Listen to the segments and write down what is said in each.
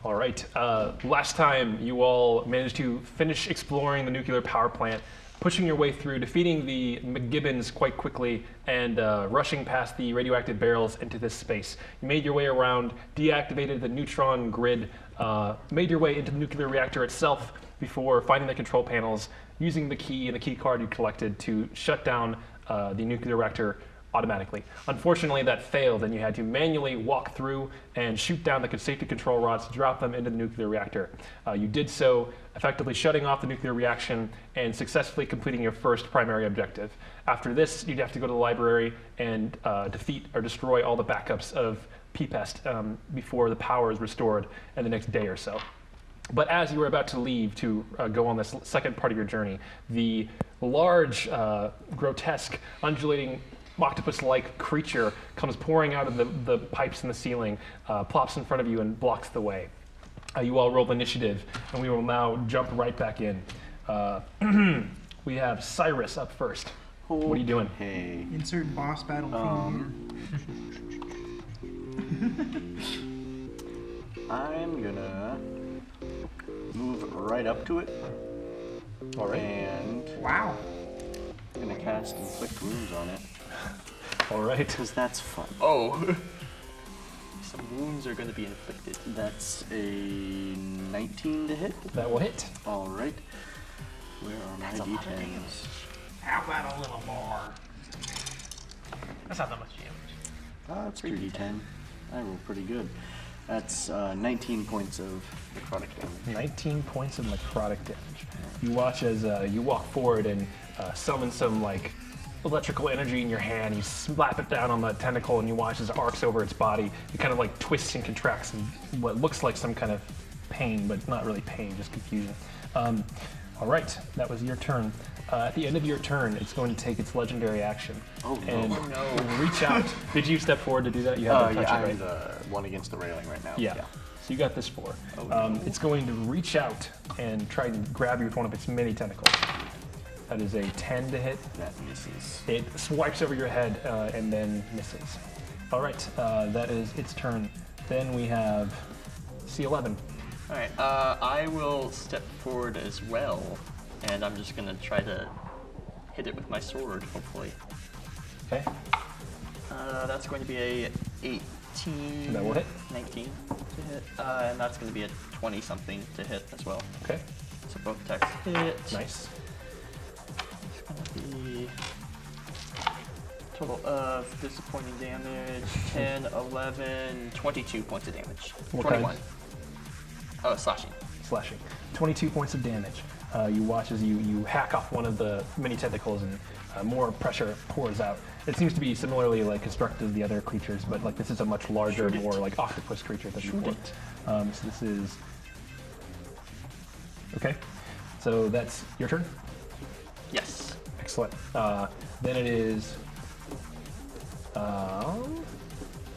All right. Last time, you all managed to finish exploring the nuclear power plant, pushing your way through, defeating the McGibbons quite quickly, and rushing past the radioactive barrels into this space. You made your way around, deactivated the neutron grid, made your way into the nuclear reactor itself before finding the control panels, using the key and the key card you collected to shut down the nuclear reactor automatically. Unfortunately, that failed, and you had to manually walk through and shoot down the safety control rods to drop them into the nuclear reactor. You did so, effectively shutting off the nuclear reaction and successfully completing your first primary objective. After this, you'd have to go to the library and defeat or destroy all the backups of P-Pest before the power is restored in the next day or so. But as you were about to leave to go on this second part of your journey, the large, grotesque, undulating octopus-like creature comes pouring out of the pipes in the ceiling, plops in front of you and blocks the way. You all roll initiative, and we will now jump right back in. We have Cyrus up first. What are you doing? Hey. Insert boss battle theme I'm gonna move right up to it. All right. And here. Wow. I'm gonna cast inflict wounds on it. All right. Because that's fun. Oh. Some wounds are going to be inflicted. That's a 19 to hit. That will hit. All right. Where are my d10s? How about a little more? That's not that much damage. That's 3d10. I roll pretty good. That's 19 points of necrotic damage. 19 points of necrotic damage. You watch as you walk forward and summon some like electrical energy in your hand. You slap it down on the tentacle, and you watch as it arcs over its body. It kind of like twists and contracts in what looks like some kind of pain, but not really pain, just confusion. All right, that was your turn. At the end of your turn, it's going to take its legendary action. Oh, no. And reach out. Did you step forward to do that? You had to touch yeah, it, right? I'm the one against the railing right now. Yeah. So you got this for. Oh, no. It's going to reach out and try and grab you with one of its many tentacles. That is a 10 to hit. That misses. It swipes over your head and then misses. All right, that is its turn. Then we have C11. All right, I will step forward as well, and I'm just going to try to hit it with my sword, hopefully. Okay, That's going to be a 18. that will hit. 19 to hit, and that's going to be a 20-something to hit as well. Okay, So both attacks hit. nice. It's going to be total of disappointing damage, 10, 11, 22 points of damage. What 21. kind? Oh, slashing. Slashing. 22 points of damage. You watch as you hack off one of the many tentacles, and more pressure pours out. It seems to be similarly like constructed as the other creatures, but like this is a much larger, more like octopus creature than before. So this is okay. So that's your turn. Yes. Excellent. Then it is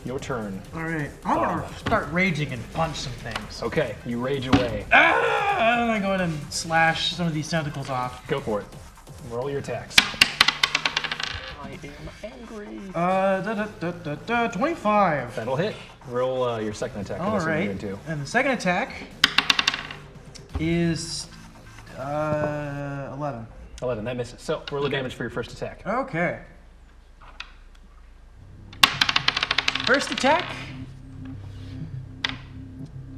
your turn. All right, I'm gonna start raging and punch some things. Okay, you rage away. I'm gonna go ahead and slash some of these tentacles off. Go for it. Roll your attacks. I am angry. 25. That'll hit. Roll your second attack. All right, and the second attack is 11. 11, that misses. So roll the damage for your first attack. Okay. First attack.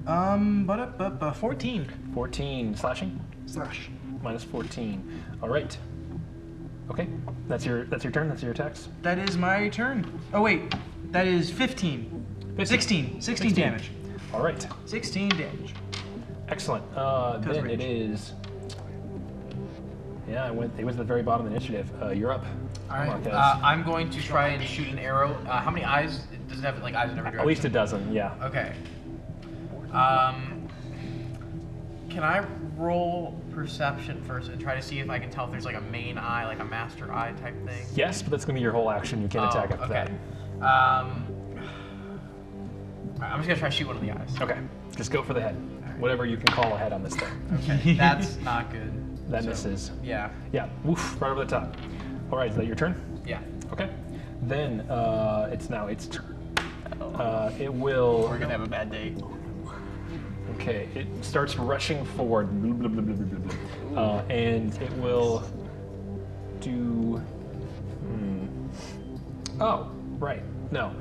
14. 14 slashing. Slash. Minus 14. All right. Okay, that's your turn. That's your attacks. That is my turn. Oh wait, that is 15. 16. 16 damage. All right. 16 damage. Excellent. Then rage. it is. Yeah, it was at the very bottom of the initiative. You're up. All right. Marquez. I'm going to try and shoot an arrow. How many eyes? Does it have like eyes in every direction? At least a dozen. Yeah. Okay. Can I roll perception first and try to see if I can tell if there's like a main eye, like a master eye type thing? Yes, but that's gonna be your whole action. You can't attack after okay. I'm just gonna try to shoot one of the eyes. that. Okay. Just go for the head. Whatever you can call a head on this thing. Okay. That's not good. That misses. Yeah. Yeah. Woof. Right over the top. All right. Is that your turn? Yeah. Okay. Then it's now its turn. It will. We're gonna have a bad day. Okay, it starts rushing forward, and it will do. Oh, right. No,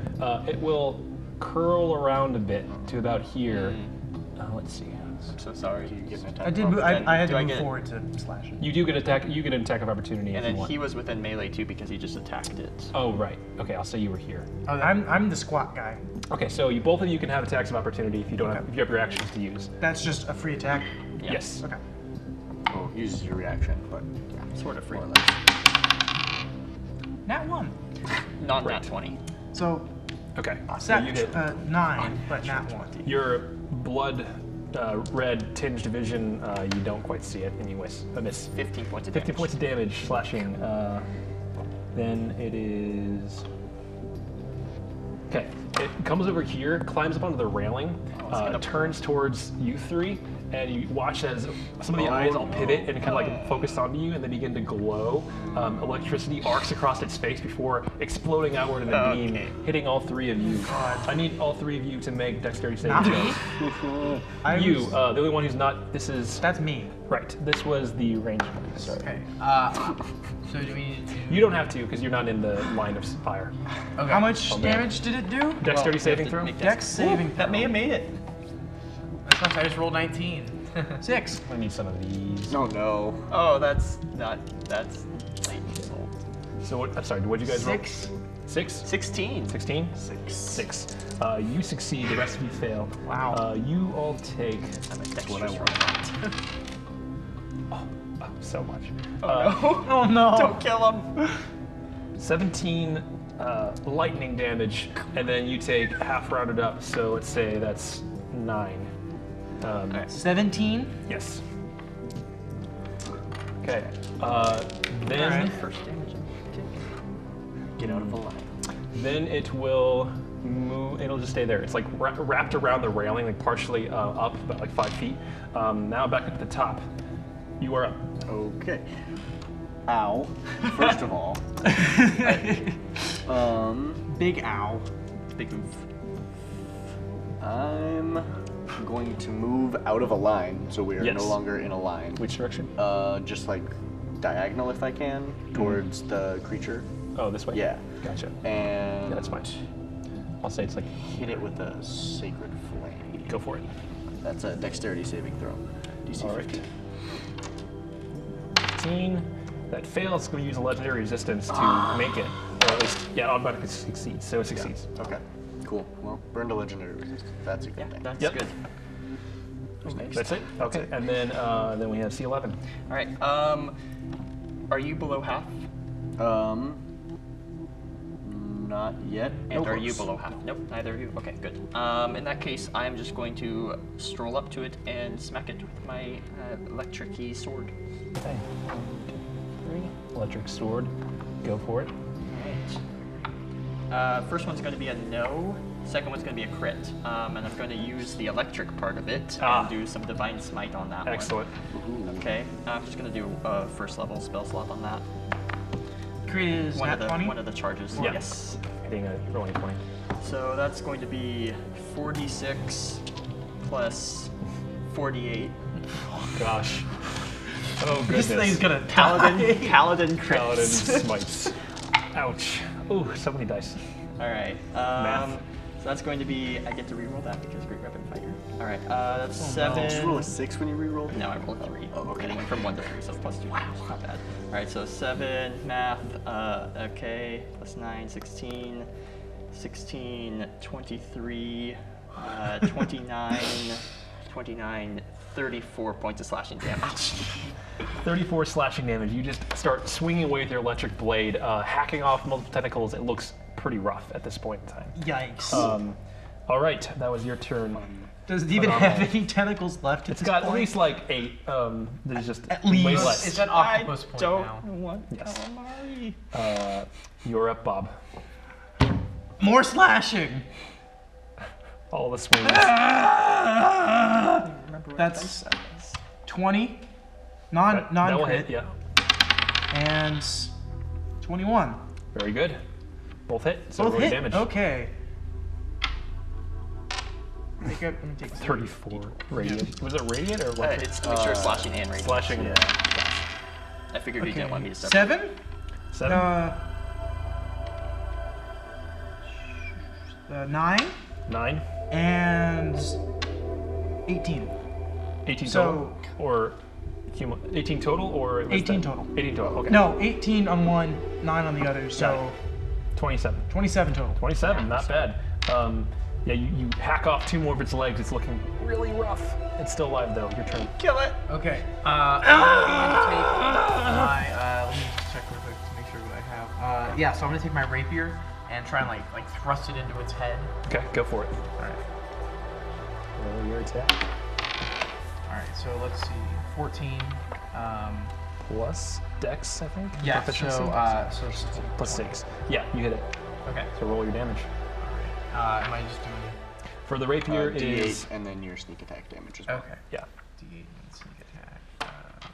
it will curl around a bit to about here. Let's see. I'm so sorry. You get an attack. I did. of I had Do to I move get- forward to slash it. You do get attack. You get an attack of opportunity And if then you want. he was within melee too because he just attacked it. Oh, right. Okay, I'll say you were here. Oh, I'm the squat guy. Okay, so you both of you can have attacks of opportunity if you don't have, Okay. if you have your actions to use. That's just a free attack. Yeah. Yes. Okay. Oh, uses your reaction, but yeah, Sort of free. more or less. Nat 1. Not Great. nat 20. So Okay. So set you hit 9, but nat 1. your blood red tinged vision. You don't quite see it, and you miss. 15 points of 15 damage. points of damage, slashing. Then it is. Okay, it comes over here, climbs up onto the railing, turns towards you three, and you watch as some of the eyes all pivot and kind of like focus onto you, and they begin to glow. Electricity arcs across its face before exploding outward in a beam, hitting all three of you. I need all three of you to make dexterity saving throws. You, the only one who's not. This is That's me. right. This was the range. Sorry. Okay. So do we need to? You don't have to because you're not in the line of fire. Okay. How much man. damage did it do? Dexterity saving you have throw. to make Dex saving. That may have made it. That's nice. I just rolled 19. 6. I need some of these. No, no. Oh, that's late. So what? I'm sorry. What did you guys roll? 6. 6. 16. 16? 6. You succeed, the rest of you fail. Wow. You all take I'm a what I dexterous oh, so much. Oh Oh no. Don't kill him. 17 lightning damage, and then you take half rounded up, so let's say that's 9. 17. Yes. Okay. Then Alright. First damage. Get out of the line. then it will move. It'll just stay there. It's like wrapped around the railing, like partially up, about like 5 feet. Now back up at the top. You are up. Okay. Ow. First of all. Big ow. Big move. I'm going to move out of a line, so we are Yes. no longer in a line. Which direction? Just like diagonal if I can, towards the creature. Oh, this way. Yeah. Gotcha. And Yeah, that's fine. I'll say it's like hit it with a sacred flame. go for it. That's a dexterity saving throw. DC All right. 15. 15. That fails. It's going to use a legendary resistance to make it, or at least yeah, it automatically succeeds. So it succeeds. Okay. Cool. Well, burn to legendary resistance. That's a good thing. That's Yep. good. That's it. Okay, and then we have C11. All right. Are you below half? Not yet. And are you below half? Nope, neither are you. Okay, good. In that case, I am just going to stroll up to it and smack it with my electric-y sword. Okay. 1, 2, 3. Electric sword. Go for it. Alright. First one's going to be a no. Second one's going to be a crit. And I'm going to use the electric part of it and do some divine smite on that Excellent. one. Okay. I'm just going to do a first level spell slot on that. Crit is One nat 20. of the charges. Yeah. Yes. Hitting a rolling 20. So that's going to be 46 plus 48. Gosh. Oh goodness. This thing's gonna Paladin crits. Paladin smites. Ouch. Ooh, so many dice. All right. Math. So that's going to be. I get to reroll that because great weapon fighter. All right. That's 7. Did you roll a 6 when you rerolled? No, I rolled 3. Oh, okay. And it went from 1 to 3, so plus 2. Wow. Not bad. All right. So 7 math. Okay. Plus 9, 16. 16, 23, 29, 34 points of slashing damage. 34 slashing damage. You just start swinging away with your electric blade, hacking off multiple tentacles. It looks pretty rough at this point in time. Yikes. All right, that was your turn. Does it even have any tentacles left at It's this got point? at least like 8. There's just At way least. less. It's an octopus point don't now. want Yes. calamari. You're up, Bob. More slashing. All the swings. That's 20. That will Non-crit. hit, yeah. And 21. Very good. Both hit. So Both roll hit. damage. Okay. Take it. Let me take 34 radiant. Was it radiant or what? It's a mixture of slashing and radiant. Slashing. Yeah. I figured you didn't want me to step. 7. 7. 9 9. and 18. 18 So- total or 18 total or 18 total. 18 total. Okay. No, 18 on one, 9 on the other. So Got 27. 27 total. 27. Not bad. Yeah, you hack off 2 more of its legs. It's looking really rough. It's still alive though. Your turn. Kill it. Okay. I'm going to take my. Let me just check real quick to make sure what I have. Yeah, so I'm going to take my rapier and try and like thrust it into its head. Okay, go for it. All right. Roll your attack. All right. So let's see. 14. Plus Dex, I think. Yeah. Proficiency? So it's Plus 6. Yeah, you hit it. Okay. So roll your damage. Am I just doing? For the rapier, it D8 is. and then your sneak attack damage as well. Okay. Yeah. D8 and sneak attack.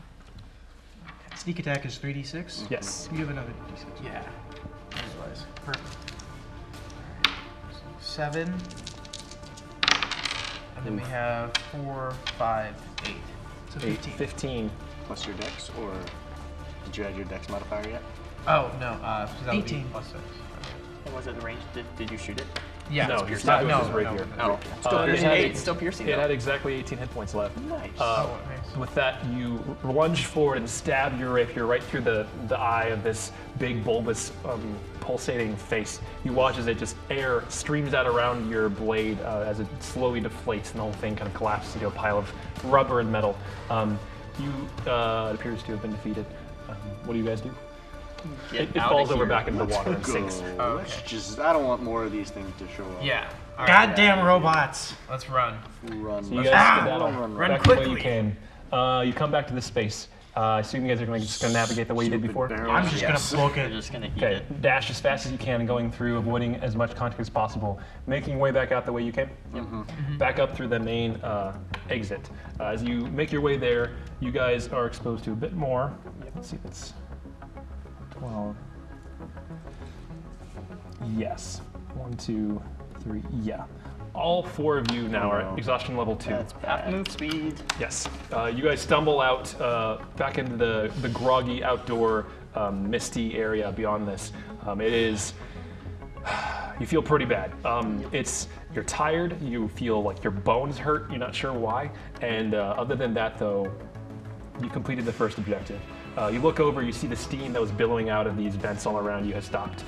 Sneak attack is 3d6. Yes. You have another d6. Yeah. Otherwise, perfect. Alright, so 7. And then we have 4, 5, 8. So 15. 15. Plus your dex, or did you add your dex modifier yet? Oh, no. So that would be 18. plus 6. And was it the range? Did you shoot it? Yeah. No, it's you're piercing. stabbing with his rapier. Oh, Still still piercing. it had- 8. Still piercing. It though. had exactly 18 hit points left. Nice. Oh, nice. With that, you lunge forward and stab your rapier right through the eye of this big, bulbous, pulsating face. You watch as it just air streams out around your blade as it slowly deflates, and the whole thing kind of collapses into a pile of rubber and metal. It appears to have been defeated. What do you guys do? Get It out falls of over here. back into the water and Go. sinks. Let's just. I don't want more of these things to show up. Yeah. All right. Goddamn robots. Let's run. Run. You guys skedaddle back the way you came. You come back to this space. I assume you guys are just going to navigate the way you did before. I'm just Yes. gonna book You're it. just gonna eat Okay, it. dash as fast as you can, going through, avoiding as much contact as possible, making your way back out the way you came. Back up through the main exit. As you make your way there, you guys are exposed to a bit more. Let's see if it's 12. Yes. 1, 2, 3. Yeah. All 4 of you now are at exhaustion level 2. That's Half bad. move speed. Yes. You guys stumble out back into the groggy outdoor misty area beyond this. It is. You feel pretty bad. You're tired. You feel like your bones hurt. You're not sure why. And other than that, though, you completed the first objective. You look over, you see the steam that was billowing out of these vents all around you has stopped.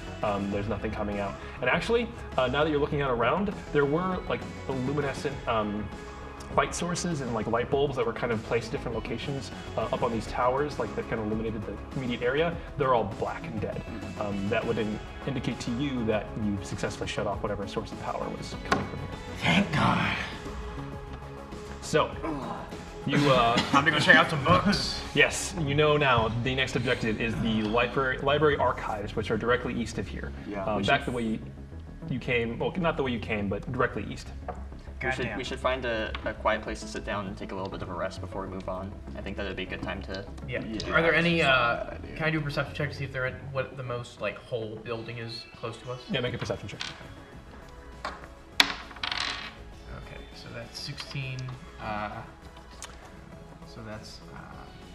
There's nothing coming out. And actually, now that you're looking out around, there were like luminescent light sources and like light bulbs that were kind of placed at different locations up on these towers, like that kind of illuminated the immediate area. They're all black and dead. That would indicate to you that you successfully shut off whatever source of power was coming from here. Thank God. So, you Time to go check out some books. yes, you know now the next objective is the library archives, which are directly east of here. Yeah. Back the way you came. Well, not the way you came, but directly east. Goddamn. We should find a quiet place to sit down and take a little bit of a rest before we move on. I think that would be a good time to. Yeah. Yeah, Are there any? that's not a bad idea. Can I do a perception check to see if they're what the most like whole building is close to us? Yeah, make a perception check. Okay, so that's 16. So that's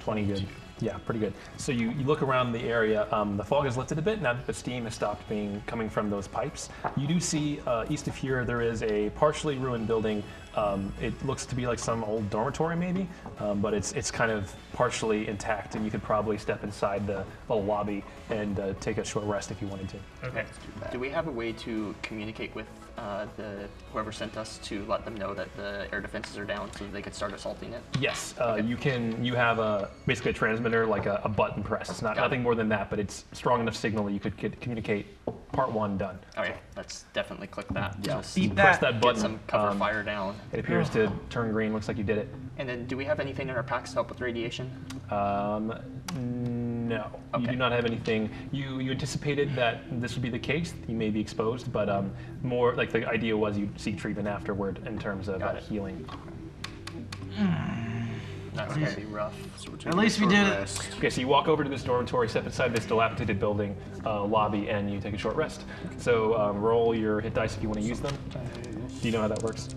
20 good. Yeah, pretty good. So you look around the area. The fog has lifted a bit now that the steam has stopped coming from those pipes. You do see east of here there is a partially ruined building. It looks to be like some old dormitory maybe, but it's kind of partially intact, and you could probably step inside the lobby and take a short rest if you wanted to. okay. Do we have a way to communicate with whoever sent us to let them know that the air defenses are down so they could start assaulting it? Yes, you have basically a transmitter, like a button press. It's not Got it. nothing more than that, but it's strong enough signal that you could communicate. Part 1 done. Okay, let's definitely click that. Yeah. Just Beat Press that. that get button. some cover fire down. It appears to turn green. Looks like you did it. And then, do we have anything in our packs to help with radiation? No, you Okay. do not have anything. You anticipated that this would be the case. You may be exposed, but more like the idea was you'd seek treatment afterward in terms of Got it. healing. That's gonna be rough. So we're At taking least a we short did it. rest. Okay, so you walk over to this dormitory, step inside this dilapidated building lobby, and you take a short rest. So roll your hit dice if you want to use them. Do you know how that works?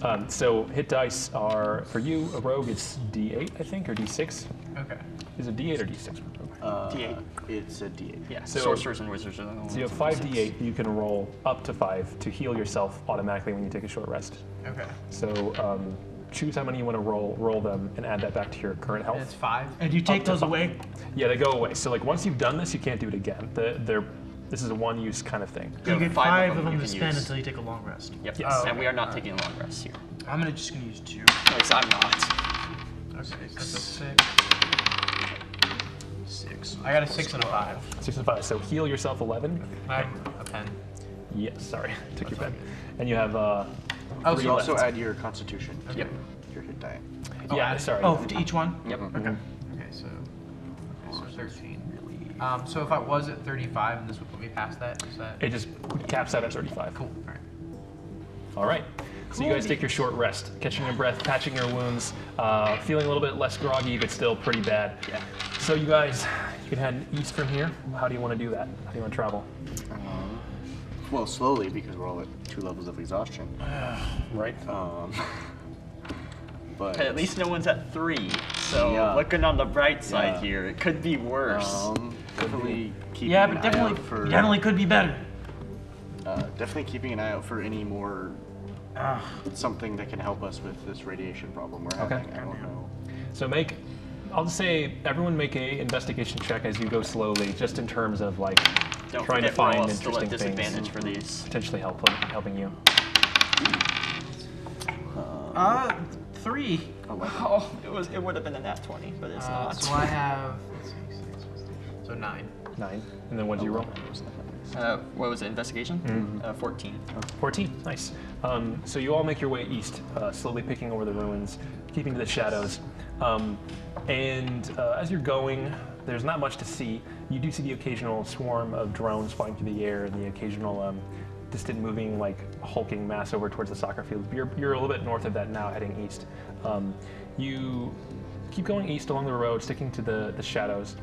No. So hit dice are, for you, a rogue, it's D8, I think, or D6. Okay. Is it D8 or D6? D8. It's a D8. Yeah, So- sorcerers and wizards are the ones. So you have with 5d8, you can roll up to 5 to heal yourself automatically when you take a short rest. Okay. So choose how many you want to roll them, and add that back to your current And it's health. 5. And you take Up to those five. away? Yeah, they go away. So like once you've done this, you can't do it again. This is a one-use kind of thing. You have get 5 5 of of them them you to can spend use. until you take a long rest. Yep. Yes. And we are not taking long rests here. I'm just gonna use 2. At least I'm not. Okay, so that's a 6. 6. I got a 6 and a 5. 6 and 5. So heal yourself 11. I have a pen. Yes, sorry, took your pen. And you have Oh, three You also left. add your constitution. Okay. Yep. Your hit die. Yeah, add- sorry. Oh, to each one? Yep. Okay. Okay, so 13. So if I was at 35 and this would put me past that, is that It just caps out at 35. cool? All right. All right. So you guys take your short rest, catching your breath, patching your wounds, feeling a little bit less groggy, but still pretty bad. Yeah. So you guys, you can head east from here. How do you want to do that? How do you want to travel? Well, slowly because we're all at 2 levels of exhaustion. Right. But At least no one's at 3. So Yeah. looking on the bright side Yeah. here, it could be worse. definitely keeping Yeah, an but eye definitely, out for definitely could be better. definitely keeping an eye out for any more Ugh. something that can help us with this radiation problem we're Okay. having. I don't know. So I'll just say everyone make a investigation check as you go slowly, just in terms of like Don't trying to forget we're find all still at interesting disadvantage things, for these. potentially helping you. 3. Oh, it would have been a nat 20, but it's not. So I have let's see, 6, so 9. 9. And then what did you roll? What was it? Investigation? 14. 14. Nice. So you all make your way east, slowly picking over the ruins, keeping to the shadows. As you're going, there's not much to see. You do see the occasional swarm of drones flying through the air, and the occasional distant moving, like hulking mass over towards the soccer field. You're a little bit north of that now, heading east. You keep going east along the road, sticking to the shadows.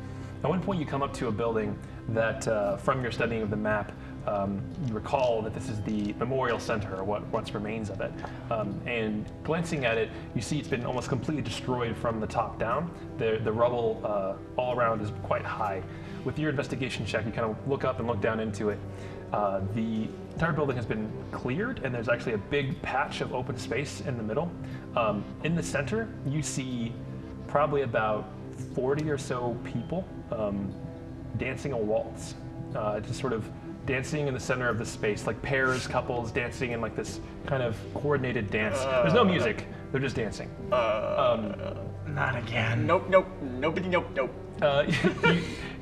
At one point, you come up to a building that, from your studying of the map, you recall that this is the Memorial Center, or what once remains of it. And glancing at it, you see it's been almost completely destroyed from the top down. The rubble all around is quite high. With your investigation check, you kind of look up and look down into it. The entire building has been cleared, and there's actually a big patch of open space in the middle. In the center, you see probably about 40 or so people dancing a waltz, just sort of dancing in the center of the space, like pairs, couples dancing in like this kind of coordinated dance. There's no music; they're just dancing. Not again. Nope. Nobody. Nope.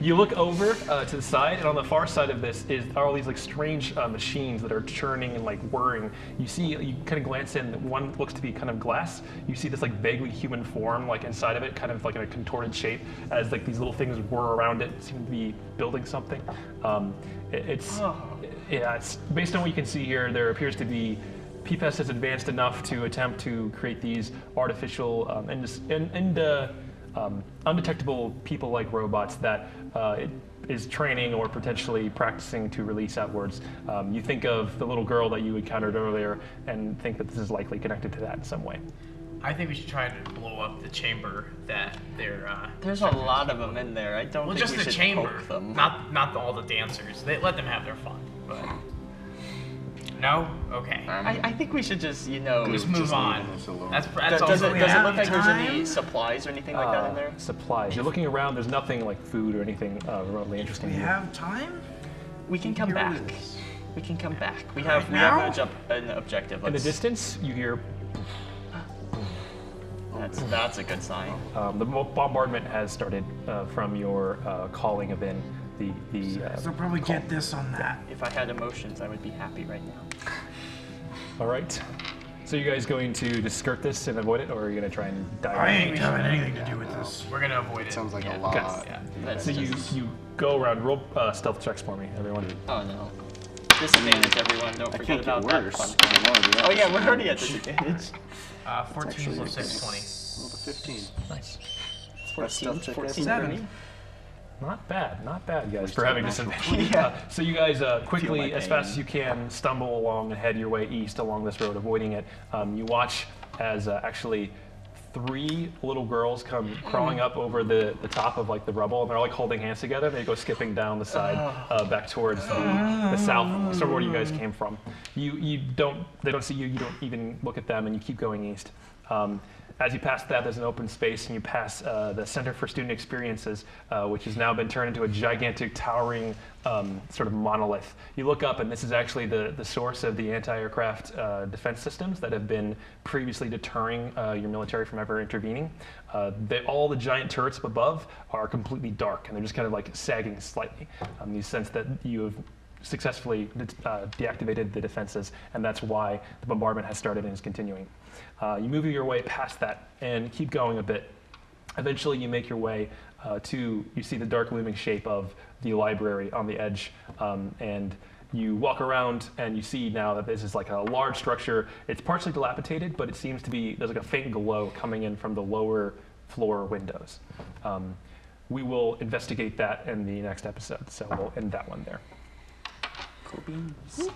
You look over to the side, and on the far side of this are all these like strange machines that are churning and like whirring. You kind of glance in. One looks to be kind of glass. You see this like vaguely human form like inside of it, kind of like in a contorted shape, as like these little things whir around it, seem to be building something. It's based on what you can see here. There appears to be. PPES has advanced enough to attempt to create these artificial undetectable people-like robots that it is training or potentially practicing to release outwards. You think of the little girl that you encountered earlier and think that this is likely connected to that in some way. I think we should try to blow up the chamber that they're. There's a lot of them in there. I don't Well, think just we the should chamber, poke them. not all the dancers. They let them have their fun, but no. Okay. I think we should just, Just move on. leaving this alone. That's Does also it have look like there's any time? supplies or anything like that in there? Supplies. You're looking around. There's nothing like food or anything remotely interesting. We here. have time? We can come Here back. it is. We can come back. We Right have now? an objective. In the Let's- distance, you hear That's a good sign. the bombardment has started from your calling of in the. They'll probably get this on that. If I had emotions, I would be happy right now. All right. So you guys going to just skirt this and avoid it, or are you going to try and dive I in? ain't having anything to do with this. We're gonna avoid it. Sounds like Yeah. a lot. Okay. Yeah. That's So you go around, roll stealth checks for me, everyone. Oh no. Disadvantage, everyone. Don't I forget can't about get that worse. fun. 'cause I'm already at Oh yeah, we're disadvantage. already at disadvantage. 14 plus 6, 20. Rolled a 15. Nice. It's Best 14, stuff check 14 ever. for me. Not bad, guys, for having disadvantage. Yeah. So you guys quickly, my as pain. fast as you can, stumble along and head your way east along this road, avoiding it. You watch as actually 3 little girls come crawling up over the top of like the rubble, and they're like holding hands together. They go skipping down the side back towards the south, sort of where you guys came from. They don't see you. You don't even look at them, and you keep going east. As you pass that, there's an open space, and you pass the Center for Student Experiences, which has now been turned into a gigantic, towering sort of monolith. You look up, and this is actually the source of the anti-aircraft defense systems that have been previously deterring your military from ever intervening. All the giant turrets up above are completely dark, and they're just kind of like sagging slightly. You sense that you have successfully deactivated the defenses, and that's why the bombardment has started and is continuing. You move your way past that and keep going a bit. Eventually you make your way you see the dark looming shape of the library on the edge, and you walk around and you see now that this is like a large structure. It's partially dilapidated, but it seems to be, there's like a faint glow coming in from the lower floor windows. We will investigate that in the next episode, so we'll end that one there. Cool beans.